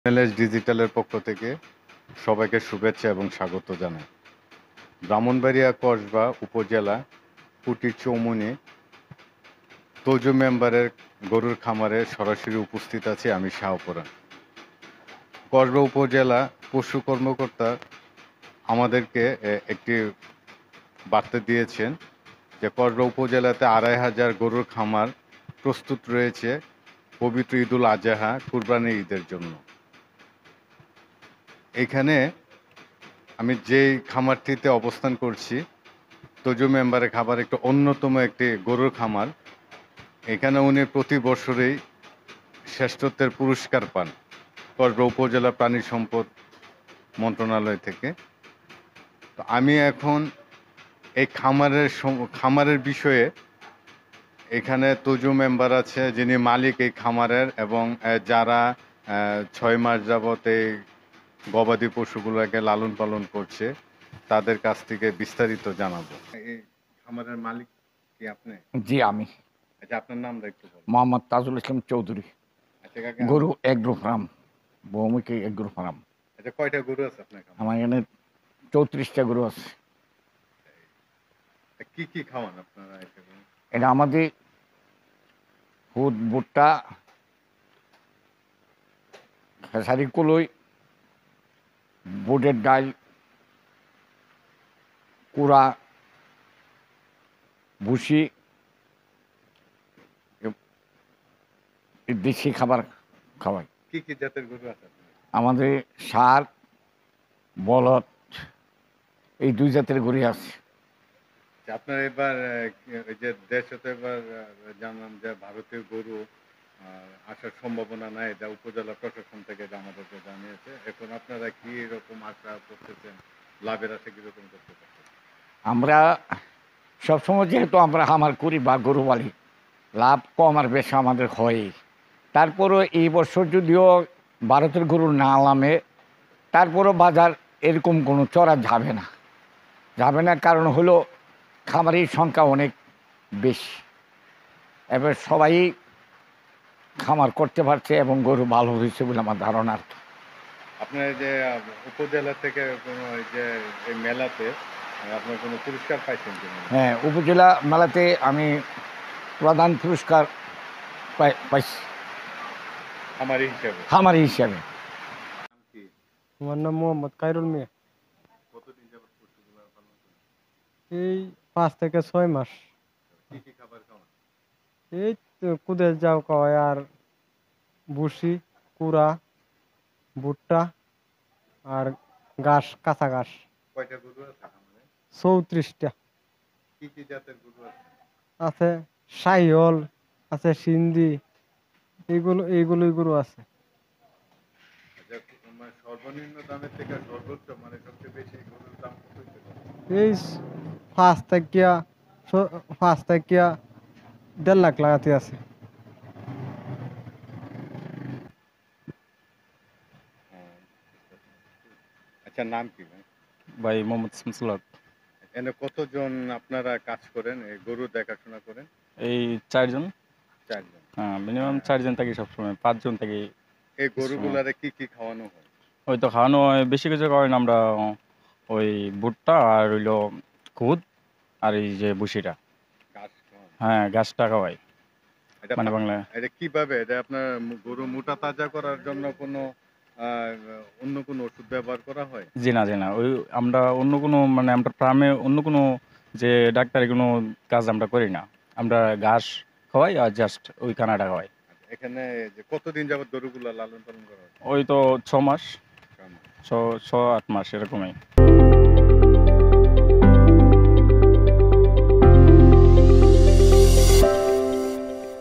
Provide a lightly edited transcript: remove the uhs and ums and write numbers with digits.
MLS ডিজিটালের পক্ষ থেকে সবাইকে শুভেচ্ছা এবং স্বাগত জানাই। ব্রাহ্মণবাড়িয়া কসবা উপজেলা কুটির চৌমুনি তজু মেম্বারের গরুর খামারে সরাসরি উপস্থিত আছি আমি শাহপুরান। কসবা উপজেলা পশু কর্মকর্তা আমাদেরকে একটি বার্তা দিয়েছেন যে কসবা উপজেলাতে ২৫০০ গরুর খামার প্রস্তুত রয়েছে পবিত্র ঈদুল আজহা কুরবানি ঈদের জন্য। এখানে আমি যেই খামারটিতে অবস্থান করছি তজু মেম্বারের খামার একটি অন্যতম একটি গরুর খামার। এখানে উনি প্রতি বছরেই শ্রেষ্ঠত্বের পুরস্কার পান কসবা উপজেলা প্রাণী সম্পদ মন্ত্রণালয় থেকে। তো আমি এখন এই খামারের বিষয়ে এখানে তজু মেম্বার আছে যিনি মালিক এই খামারের এবং যারা ৬ মাস যাবত এই গবাদি পশুগুলোকে লালন পালন করছে তাদের কাছ থেকে বিস্তারিত জানাবো। এই খামারের মালিক কি আপনি? জি আমি। আচ্ছা, আপনার নামটা একটু বলুন। মোহাম্মদ তাজুল ইসলাম চৌধুরী। আচ্ছা কাকা, গরু এগ্রো ফার্ম, বহুমুখী এগ্রো ফার্ম। আচ্ছা কয়টা গরু আছে আপনার খামারে? আমার এখানে 34টা গরু আছে। কি কি খাওয়ান আপনারা এখানে? এটা আমাদের হুদ, ভুট্টা, খেসারি কলই, বুটের ডাল, কুড়া, ভুসি, দেশি খাবার খাওয়াই। কি কি জাতের গরু আছে আপনার? আমাদের ষাঁড়, বলদ, এই 2 জাতের গরু আছে। আচ্ছা, আপনার এবার ওই যে দেশে তো এবার জানলাম যে ভারতীয় গরু আসার সম্ভাবনা নাই, এটা উপজেলা প্রশাসন থেকে এটা আমাদেরকে জানিয়েছে। এখন আপনারা কি এরকম আশা করতেছেন, লাভের আশা কিরকম করতে পারছেন? আমরা সবসময় যেহেতু আমরা খামার করি বা গরু পালি, লাভ কম আর বেশি আমাদের হয়ই। তারপরও এই বছর যদিও ভারতের গরু না নামে, তারপরও বাজার এরকম কোনো চড়া যাবে না। কারণ হলো খামারের সংখ্যা অনেক বেশি, এবার সবাই খামার করতে পারছে এবং গরু ভালো হয়েছে বলে আমার ধারণা। আপনার যে উপজেলা থেকে কোনো এই যে এই মেলাতে আপনার কোনো পুরস্কার পাইছেন কিনা? হ্যাঁ, উপজেলা মেলাতে আমি প্রধান পুরস্কার পাইছি খামারি হিসেবে। খামারি হিসাবে। কি আমার নাম মোহাম্মদ কাইরুল মিয়া। কতদিন যাবত পশুগুলো পালন করেন? এই 5 থেকে 6 মাস। কি কি খাবার খাওয়ান? এই তো কুদের যাও কয় আর ভুসি, কুড়া, ভুট্টা আর ঘাস, কাঁচা ঘাস। কয়টা গরু আছে খামারে? 34টা কি কি জাতের গরু আছে? আছে। শাহিওল আছে, সিন্ধি, এইগুলোই গরু আছে। আচ্ছা, মানে সর্বনিম্ন দামের থেকে সর্বোচ্চ মানে সবচেয়ে বেশি গরুর দাম কত হইতে পারে? এই 5 থেকে 1.5 লাখ লাগাতে আছে। হ্যাঁ। আচ্ছা, নাম কি ভাই? ভাই মোহাম্মদ শামসুল হক। এখানে কতজন আপনারা কাজ করেন, এই গরু দেখাশোনা করেন? এই 4 জন। 4 জন। হ্যাঁ, মিনিমাম 4 জন থাকি সবসময়, 5 জন থাকি। এই গরুগুলারে কি কি খাওয়ানো হয়? ওই তো খাওয়ানো হয়, বেশি কিছু করেন আমরা ওই ভুট্টা আর হইলো খুদ আর এই যে ভুসিটা। ঘাস খাওয়ান? হ্যাঁ, ঘাসটা খাওয়াই এটা মানে বাংলায়। এটা কিভাবে, এটা আপনার গরু মোটা তাজা করার জন্য কোনো অন্য কোনো ওষুধ ব্যবহার করা হয়? জি না, ওই আমরা অন্য কোনো মানে আমরা ফার্মে অন্য কোনো যে ডাক্তারি কোনো কাজ আমরা করি না। আমরা ঘাস খাওয়াই আর জাস্ট ওই খানাটা খাওয়াই। আচ্ছা, এখানে যে কতদিন যাবত গরুগুলা লালন পালন করা হয়? ওই তো 6 মাস, 6 মাস। 6-8 মাস এরকমই।